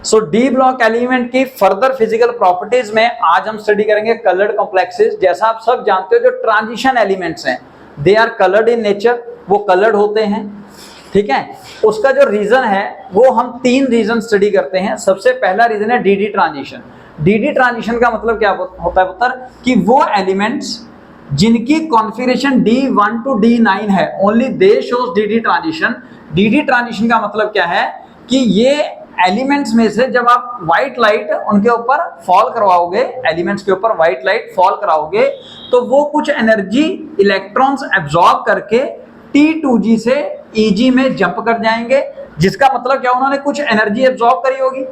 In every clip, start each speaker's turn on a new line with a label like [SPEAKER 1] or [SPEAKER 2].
[SPEAKER 1] सो D block element की further physical properties में आज हम स्टडी करेंगे कलर्ड कॉम्प्लेक्सेस। जैसा आप सब जानते हो जो ट्रांजिशन एलिमेंट्स हैं they are coloured in nature, वो कलर्ड होते हैं, ठीक है। उसका जो रीजन है वो हम 3 रीजन स्टडी करते हैं। सबसे पहला रीजन है डीडी ट्रांजिशन। डीडी ट्रांजिशन का मतलब क्या होता है पुत्र, कि वो एलिमेंट्स जिनकी कॉन्फ़िगरेशन D1 to D9 है only they shows DD transition. DD transition का मतलब क्या है कि ये एलिमेंट्स में से जब आप व्हाइट लाइट उनके ऊपर फॉल करवाओगे, एलिमेंट्स के ऊपर व्हाइट लाइट फॉल कराओगे तो वो कुछ एनर्जी इलेक्ट्रॉन्स एब्जॉर्ब करके T2G से EG में जंप कर जाएंगे, जिसका मतलब क्या उन्होंने कुछ एनर्जी एब्जॉर्ब करी होगी।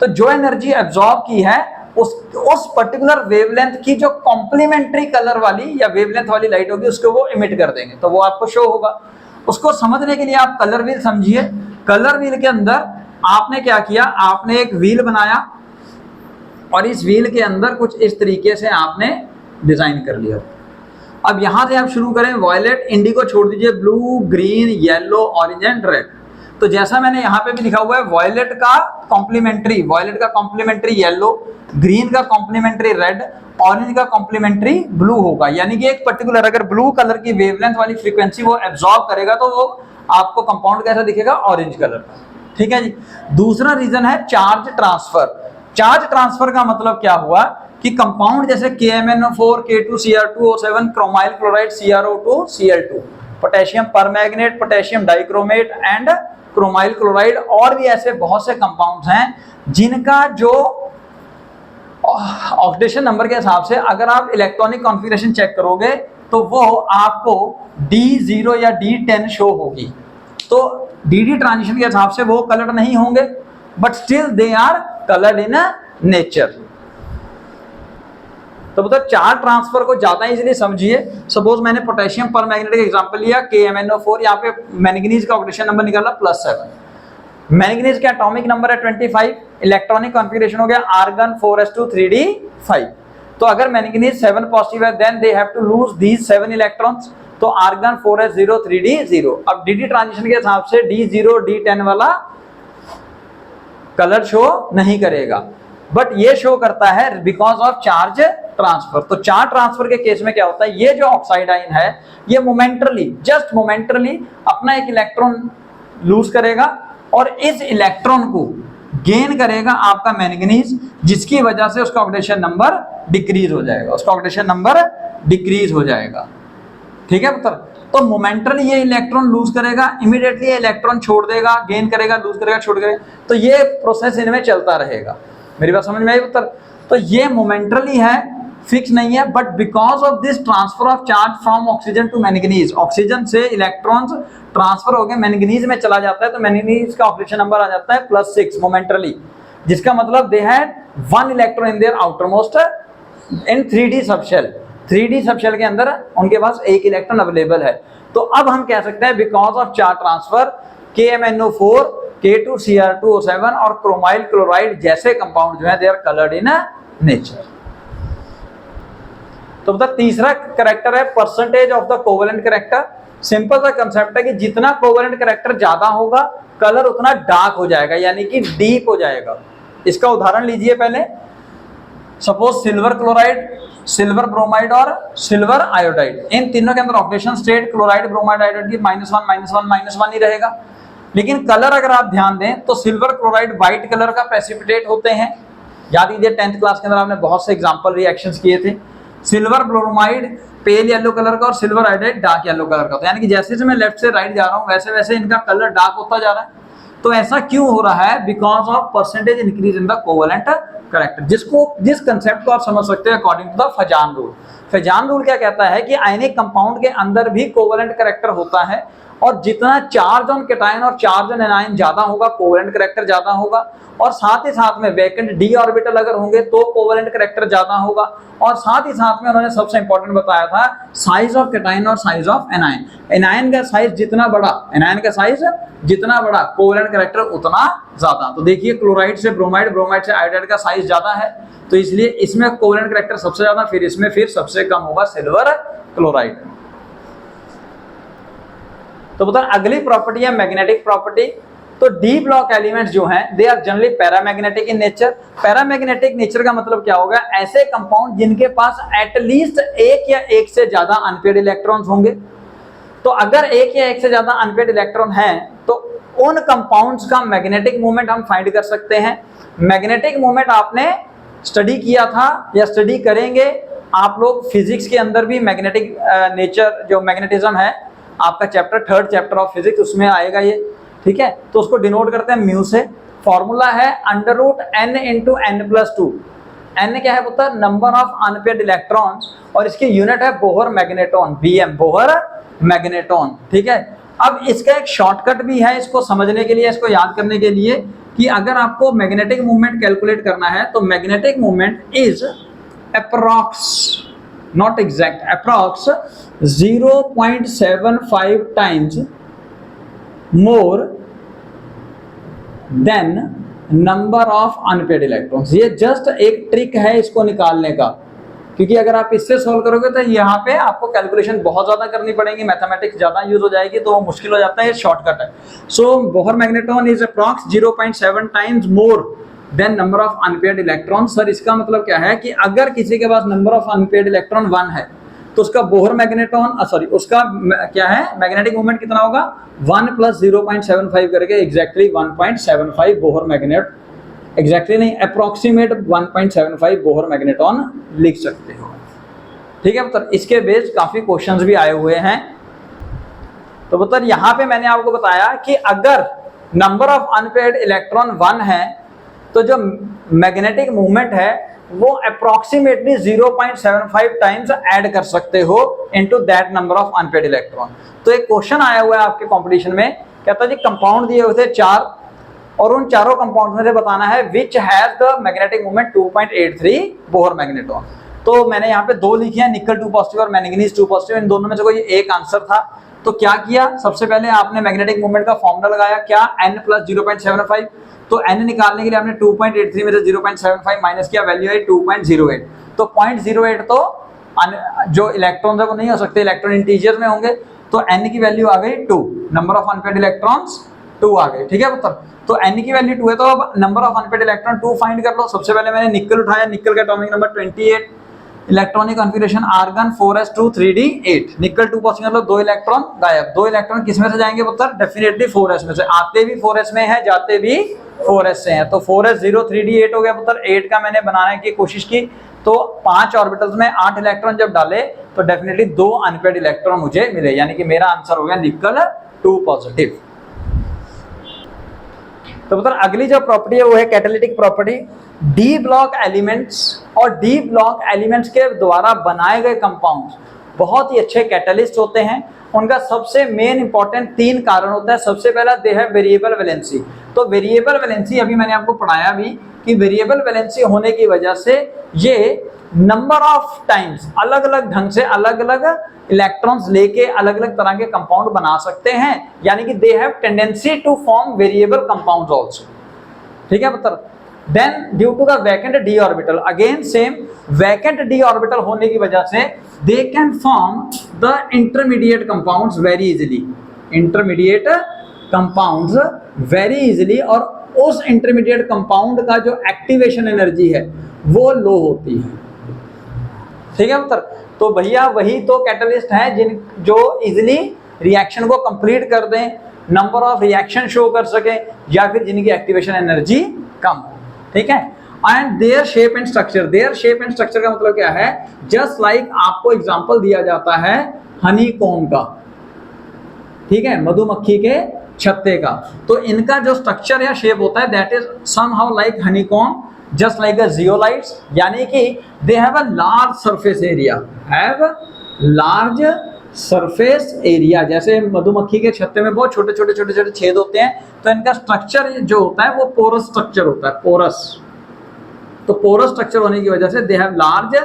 [SPEAKER 1] तो जो एनर्जी एब्जॉर्ब की है उस पर्टिकुलर वेवलेंथ की जो कॉम्प्लीमेंट्री कलर वाली या वेवलेंथ वाली लाइट होगी उसको वो इमिट कर देंगे, तो वो आपको शो होगा। उसको समझने के लिए आप कलर व्हील समझिए। कलर व्हील के अंदर आपने क्या किया, आपने एक व्हील बनाया और इस व्हील के अंदर कुछ इस तरीके से आपने डिजाइन कर लिया। अब यहां से आप शुरू करें, वॉयलेट, इंडिगो छोड़ दीजिए, blue, green, yellow, orange and red. तो जैसा मैंने यहाँ पे भी लिखा हुआ है, वॉयलेट का कॉम्प्लीमेंट्री येलो, ग्रीन का कॉम्प्लीमेंट्री रेड, ऑरेंज का कॉम्प्लीमेंट्री ब्लू होगा। यानी कि एक पर्टिकुलर अगर ब्लू कलर की वेवलेंथ वाली फ्रीक्वेंसी वो एब्जॉर्ब करेगा तो वो आपको कंपाउंड कैसा दिखेगा, ऑरेंज कलर का, ठीक है जी। दूसरा रीजन है चार्ज ट्रांसफर। चार्ज ट्रांसफर का मतलब क्या हुआ कि कंपाउंड जैसे KMnO4, K2Cr2O7, chromyl chloride, CrO2, Cl2, potassium permanganate, potassium dichromate and chromyl chloride, और भी ऐसे बहुत से कंपाउंड्स हैं जिनका जो ऑक्सीडेशन नंबर के हिसाब से अगर आप इलेक्ट्रॉनिक कॉन्फ़िगरेशन चेक करोगे तो वो आपको D0 या D10 शो होगी। तो डीडी ट्रांजिशन के हिसाब से वो कलर्ड नहीं होंगे, but still they are coloured in nature. तो मतलब चार्ज ट्रांसफर को ज्यादा इजीली समझिए। सपोज मैंने पोटेशियम परमैंगनेट का एग्जांपल लिया, KMnO4, यहाँ पे मैंगनीज का ऑक्सीडेशन नंबर निकाला +7, मैंगनीज का एटॉमिक नंबर है 25, इलेक्ट्रॉनिक कॉन्फ़िगरेशन हो गया आर्गन 4s2 3d5। तो अगर मैंगनीज 7 पॉजिटिव है then they have to lose these 7 electrons, तो आर्गन 4s0 3d0। अब डीडी ट्रांजिशन के हिसाब से D0 D10 वाला कलर शो नहीं करेगा, बट ये शो करता है बिकॉज ऑफ चार्ज ट्रांसफर। तो चार्ज ट्रांसफर के केस में क्या होता है, ये जो ऑक्साइड आयन है ये मोमेंटरली, जस्ट मोमेंटरली अपना एक इलेक्ट्रॉन लूज करेगा और इस इलेक्ट्रॉन को गेन करेगा आपका मैंगनीज, जिसकी वजह से उसका ऑक्सीडेशन नंबर डिक्रीज हो जाएगा, ठीक है पुत्र। तो मोमेंटली ये इलेक्ट्रॉन लूज करेगा, इमीडिएटली ये इलेक्ट्रॉन छोड़ देगा, गेन करेगा, लूज करेगा, छोड़ करेगा, तो ये प्रोसेस इनमें चलता रहेगा। मेरी बात समझ में आई पुत्र? तो ये मोमेंटली है, फिक्स नहीं है, but because of this transfer of charge from oxygen to manganese, oxygen से इलेक्ट्रॉन्स ट्रांसफर हो गए मैंगनीज में चला जाता है, तो मैंगनीज का ऑक्सीडेशन नंबर आ जाता है +6 मोमेंटली, जिसका मतलब they had 1 electron in their outermost in 3D subshell. 3D subshell के अंदर उनके पास एक इलेक्ट्रॉन अवेलेबल है। तो अब हम कह सकते हैं because of charge transfer KMnO4, K2Cr2O7 और क्रोमाइल क्लोराइड जैसे कंपाउंड जो है they are coloured in nature. तो मतलब तीसरा कैरेक्टर है percentage of the covalent character. Simple सा कंसेप्ट है कि जितना कोवेलेंट कैरेक्टर ज्यादा होगा कलर उतना डार्क हो जाएगा, यानी कि डीप हो जाएगा। इसका उदाहरण लीजिए पहले, suppose silver chloride, silver bromide और सिल्वर आयोडाइड, इन तीनों के अंदर oxidation state chloride bromide iodide की -1 ही रहेगा। लेकिन कलर अगर आप ध्यान दें तो सिल्वर क्लोराइड व्हाइट कलर का प्रेसिपिटेट होते हैं। याद कीजिए 10th क्लास के अंदर आपने बहुत से एग्जांपल रिएक्शंस किए थे। Silver bromide pale yellow colour का और silver iodide dark yellow colour का, तो यानी कि जैसे जैसे मैं लेफ्ट से राइट जा रहा हूँ वैसे वैसे इनका कलर डार्क होता जा रहा है। तो ऐसा क्यों हो रहा है? Because of percentage increase in the covalent character. जिस कंसेप्ट को आप समझ सकते हैं according to the Fajan rule. Fajan rule क्या कहता है कि आयनिक कंपाउंड के अंदर भी कोवेलेंट कैरेक्टर होता है, और जितना चार्ज ऑन कैटायन और चार्ज ऑन एनायन ज्यादा होगा कोवेलेंट कैरेक्टर ज्यादा होगा, और साथ ही साथ में वैकेंट d ऑर्बिटल अगर होंगे तो कोवेलेंट कैरेक्टर ज्यादा होगा, और साथ ही साथ में उन्होंने सबसे इंपॉर्टेंट बताया था साइज ऑफ कैटायन और साइज ऑफ एनायन। एनायन का साइज जितना बड़ा कोवेलेंट कैरेक्टर उतना ज्यादा। तो देखिए क्लोराइड से ब्रोमाइड, ब्रोमाइड से आयोडाइड का साइज ज्यादा है, तो इसलिए इसमें कोवेलेंट कैरेक्टर सबसे ज्यादा, फिर इसमें फिर सबसे कम होगा सिल्वर क्लोराइड। तो बता अगली प्रॉपर्टी है मैग्नेटिक प्रॉपर्टी। तो डी ब्लॉक एलिमेंट्स जो हैं they are generally paramagnetic in nature. Paramagnetic nature का मतलब क्या होगा, ऐसे कंपाउंड जिनके पास एटलीस्ट एक या एक से ज्यादा अनपेयर्ड इलेक्ट्रॉन्स होंगे। तो अगर एक या एक से ज्यादा अनपेयर्ड इलेक्ट्रॉन हैं तो उन कंपाउंड्स का मैग्नेटिक मूवमेंट हम फाइंड कर सकते हैं। मैग्नेटिक मूवमेंट आपने स्टडी किया था या स्टडी करेंगे आप लोग फिजिक्स के अंदर भी, मैग्नेटिक नेचर जो मैग्नेटिज्म है आपका chapter 3rd chapter of physics उसमें आएगा ये, ठीक है। तो उसको डिनोट करते हैं म्यू से। फॉर्मूला है √n × n+2। n क्या है पुत्र, नंबर ऑफ अनपेयर्ड इलेक्ट्रॉन्स, और इसकी यूनिट है Bohr magneton, Bm Bohr magneton, ठीक है। अब इसका एक शॉर्टकट भी है इसको समझने के लिए, इसको याद करने के लिए, कि अगर आपको मैग्नेटिक मूवमेंट कैलकुलेट करना है तो magnetic movement is approx, not exact, approx 0.75 times more than number of unpaired electrons. ये जस्ट एक ट्रिक है इसको निकालने का, क्योंकि अगर आप इससे सॉल्व करोगे तो यहाँ पे आपको कैलकुलेशन बहुत ज्यादा करनी पड़ेगी, मैथमेटिक्स ज्यादा यूज हो जाएगी, तो मुश्किल हो जाता है। ये शॉर्टकट है। So Bohr magneton is approx 0.7 times more than number of unpaired electron. Sir इसका मतलब क्या है कि अगर किसी के पास नंबर ऑफ अनपेयर्ड इलेक्ट्रॉन 1 है तो उसका बोहर मैग्नेटॉन उसका क्या है, मैग्नेटिक मूवमेंट कितना होगा, 1 + 0.75 करके एग्जैक्टली 1.75 बोहर मैग्नेट, एग्जैक्टली नहीं, अप्रोक्सीमेट 1.75 बोहर मैग्नेटॉन लिख सकते हो, ठीक है पुत्र। इसके बेस काफी क्वेश्चंस भी आए हुए हैं। तो पुत्र यहाँ पे मैंने आपको बताया कि अगर नंबर ऑफ अनपेयर्ड इलेक्ट्रॉन 1 है तो जो मैग्नेटिक मूवमेंट है वो अप्रोक्सीमेटली 0.75 टाइम्स ऐड कर सकते हो into that number of unpaired electron. तो एक क्वेश्चन आया हुआ है आपके कंपटीशन में, कहता है जी कंपाउंड दिए हुए थे 4 और उन चारों कंपाउंड में से बताना है which has the magnetic movement 2.83 Bohr magneton. तो मैंने यहाँ पे 2 लिखे हैं, निकल 2 पॉजिटिव और मैंगनीज 2 पॉजिटिव, इन दोनों में से कोई एक आंसर था। तो क्या किया, सबसे पहले आपने मैग्नेटिक मूवमेंट का फॉर्मूला लगाया, क्या, n + 0.75। तो n निकालने के लिए आपने 2.83 में से 0.75 माइनस किया, वैल्यू आई 2.08। तो 0.08 तो जो इलेक्ट्रॉन है वो नहीं हो सकते, इलेक्ट्रॉन इंटीजर में होंगे, तो n की वैल्यू आ गई 2, नंबर ऑफ अनपेयर्ड इलेक्ट्रॉन्स 2 आ गए, ठीक है पुत्र। तो n की वैल्यू 2 है, तो अब number of unpaired electron 2 find कर लो। सबसे पहले मैंने निकल उठाया, निकल का atomic number 28, electronic configuration argon 4s2 3d8, निकल 2 पॉजिटिव मतलब 2 इलेक्ट्रॉन गायब। 2 इलेक्ट्रॉन किस में से जाएंगे पुत्र, डेफिनेटली 4s में से, आते भी 4s में है, जाते भी 4s से हैं। तो 4s 0 3d8 हो गया पुत्र। 8 का मैंने बनाने की कोशिश की तो 5 ऑर्बिटल्स में 8 इलेक्ट्रॉन जब डाले तो डेफिनेटली 2 अनपेयर्ड इलेक्ट्रॉन मुझे मिले, यानी कि मेरा आंसर हो गया निकल 2 पॉजिटिव। तो पुत्र अगली जो प्रॉपर्टी है वो है catalytic property. D block elements और डी ब्लॉक एलिमेंट्स के द्वारा बनाए गए कंपाउंड्स बहुत ही अच्छे कैटलिस्ट होते हैं। उनका सबसे मेन इंपॉर्टेंट 3 कारण होता है। सबसे पहला दे है वेरिएबल वैलेंसी। तो वेरिएबल वैलेंसी अभी मैंने आपको पढ़ाया भी कि वेरिएबल वैलेंसी होने की वजह से ये नंबर ऑफ टाइम्स अलग अलग ढंग से अलग अलग इलेक्ट्रॉन्स लेके अलग अलग तरह के कंपाउंड बना सकते हैं, यानी कि they have tendency to form variable compounds also, ठीक है पुत्र। Then due to the vacant D orbital, again same, vacant D orbital होने की वजह से they can form the intermediate compounds very easily, intermediate compounds very easily, और उस intermediate compound का जो एक्टिवेशन एनर्जी है वो लो होती है, ठीक है पुत्र। तो भैया वही तो कैटलिस्ट हैं जिन जो इजीली रिएक्शन को कंप्लीट कर दें, नंबर ऑफ रिएक्शन शो कर सके, या फिर जिनकी एक्टिवेशन एनर्जी कम हो, ठीक है। And their shape and structure, their shape and structure का मतलब क्या है, जस्ट लाइक आपको एग्जांपल दिया जाता है हनी कॉम का, ठीक है, मधुमक्खी के छत्ते का। तो इनका जो स्ट्रक्चर या शेप होता है that is somehow like Honey com, just like a zeolites, यानी कि they have a large surface area, have large surface area। जैसे मधुमक्खी के छत्ते में बहुत छोटे छोटे छोटे छोटे छेद होते हैं, तो इनका स्ट्रक्चर जो होता है वो पोरस स्ट्रक्चर होता है, पोरस। तो पोरस स्ट्रक्चर होने की वजह से they have large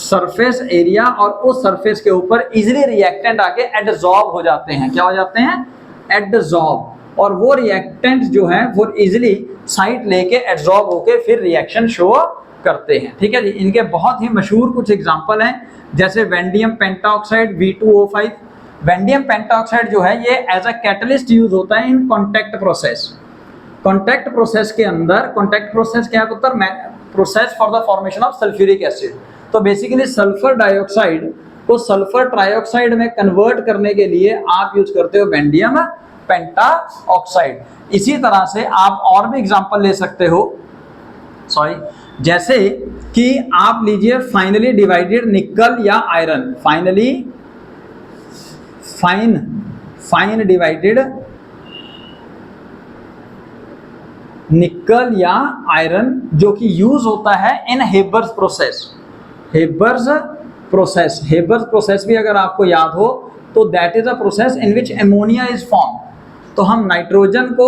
[SPEAKER 1] surface area, और उस सरफेस के ऊपर इजीली रिएक्टेंट आके एडसॉर्ब हो जाते हैं। क्या हो जाते हैं, एडसॉर्ब, और वो रिएक्टेंट जो है वो इजीली साइट लेके एब्जॉर्ब होके फिर रिएक्शन शो करते हैं, ठीक है जी। इनके बहुत ही मशहूर कुछ एग्जांपल हैं, जैसे वेंडियम पेंटाऑक्साइड V2O5। वेंडियम पेंटाऑक्साइड जो है ये एज अ कैटलिस्ट यूज होता है in contact process, contact process के अंदर, कॉन्टैक्ट प्रोसेस क्या है पुत्र? Process for the formation of sulphuric acid. तो बेसिकली सल्फर डाइऑक्साइड को सल्फर ट्राइऑक्साइड में कन्वर्ट करने के लिए आप यूज करते हो वैंडियम पेंटाऑक्साइड। इसी तरह से आप और भी एग्जांपल ले सकते हो, जैसे कि आप लीजिए फाइनली डिवाइडेड निकल या आयरन, फाइन डिवाइडेड निकल या आयरन, जो कि यूज होता है इन हेबर्स प्रोसेस। हेबर्स प्रोसेस भी अगर आपको याद हो तो that is a process in which ammonia is form. तो हम नाइट्रोजन को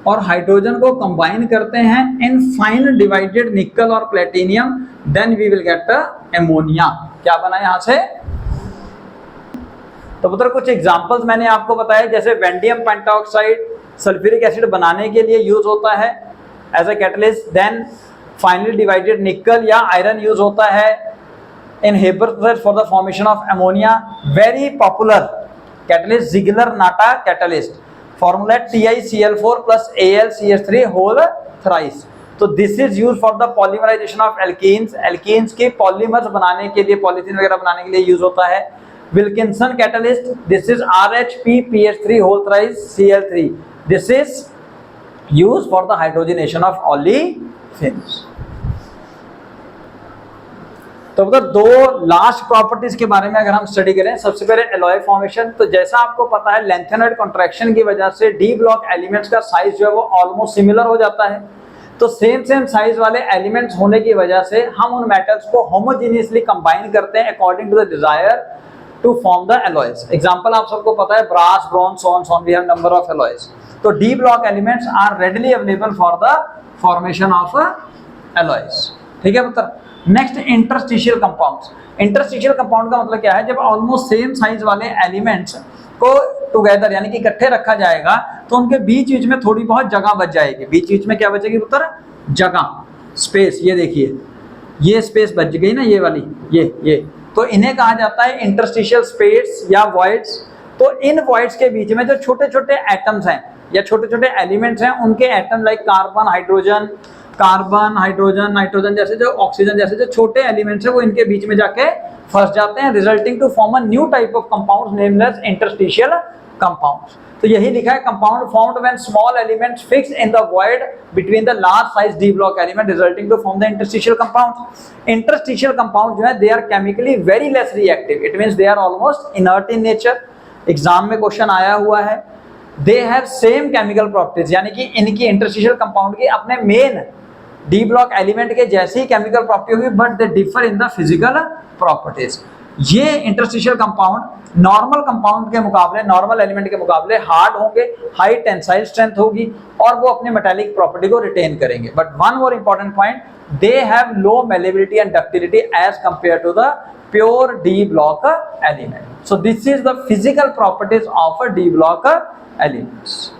[SPEAKER 1] और हाइड्रोजन को कंबाइन करते हैं इन फाइन डिवाइडेड निकल और platinum, then we will get ammonia. क्या बना यहां से? तो पुत्र कुछ एग्जांपल्स मैंने आपको बताया, जैसे वैंडियम पेंटाऑक्साइड सल्फ्यूरिक एसिड बनाने के लिए यूज होता है as a catalyst, then finally divided nickel या आयरन यूज होता है in Haber process for the formation of ammonia. Very popular catalyst Ziegler Natta catalyst, formula TiCl4 plus AlCH3 whole thrice. तो this is use for the polymerisation of alkenes, alkenes के polymers बनाने के लिए, polythene वगैरह बनाने के लिए यूज होता है। Wilkinson catalyst, this is RHPPH3 whole thrice Cl3, this is use for the hydrogenation of olefins. तो मतलब दो लास्ट प्रॉपर्टीज के बारे में अगर हम स्टडी करें, सबसे पहले एलॉय फॉर्मेशन। तो जैसा आपको पता है लेंथेनॉइड कॉन्ट्रैक्शन की वजह से डी ब्लॉक एलिमेंट्स का साइज जो है वो ऑलमोस्ट सिमिलर हो जाता है। तो सेम साइज वाले एलिमेंट्स होने की वजह से हम उन मेटल्स को होमोजेनियसली कंबाइन करते हैं according to the desire to form the alloys. Example आप सबको पता है brass, bronze, so we have number of alloys. तो D block elements are readily available for the formation of alloys. ठीक है पुत्र। Next interstitial compounds. Interstitial compound का मतलब क्या है? जब ऑलमोस्ट सेम साइज वाले एलिमेंट्स को टुगेदर यानी कि इकट्ठे रखा जाएगा तो उनके बीच में थोड़ी बहुत जगह बच जाएगी। बीच में क्या बचेगी पुत्र? जगह, स्पेस। ये देखिए ये स्पेस बच गई ना, ये वाली, ये तो इन्हें कहा जाता है इंटरस्टिशियल स्पेस या वॉइड्स। तो इन वॉइड्स के बीच में जो छोटे छोटे एटम्स हैं या छोटे छोटे एलिमेंट्स हैं, उनके atom like carbon, hydrogen, nitrogen जैसे जो, ऑक्सीजन जैसे जो छोटे एलिमेंट्स हैं, वो इनके बीच में जाके फंस जाते हैं, resulting to form a new type of compounds named as interstitial compounds. तो यही लिखा है, compound formed when small elements fix in the void between the large size D block element resulting to form the interstitial compounds. Interstitial compound जो है they are chemically very less reactive, it means they are almost inert in nature. Exam में question आया हुआ है। They have same chemical properties, यानी कि इनकी interstitial compound की अपने मेन डी ब्लॉक एलिमेंट के जैसी केमिकल प्रॉपर्टी होगी, but they differ in the physical properties. ये इंटरस्टिशियल कंपाउंड नॉर्मल कंपाउंड के मुकाबले, नॉर्मल एलिमेंट के मुकाबले हार्ड होंगे, हाई टेंसाइल स्ट्रेंथ होगी और वो अपने मेटालिक प्रॉपर्टी को रिटेन करेंगे। But one more important point, they have low malleability and ductility as compare to the pure D block element. So this is the physical properties of a D block elements.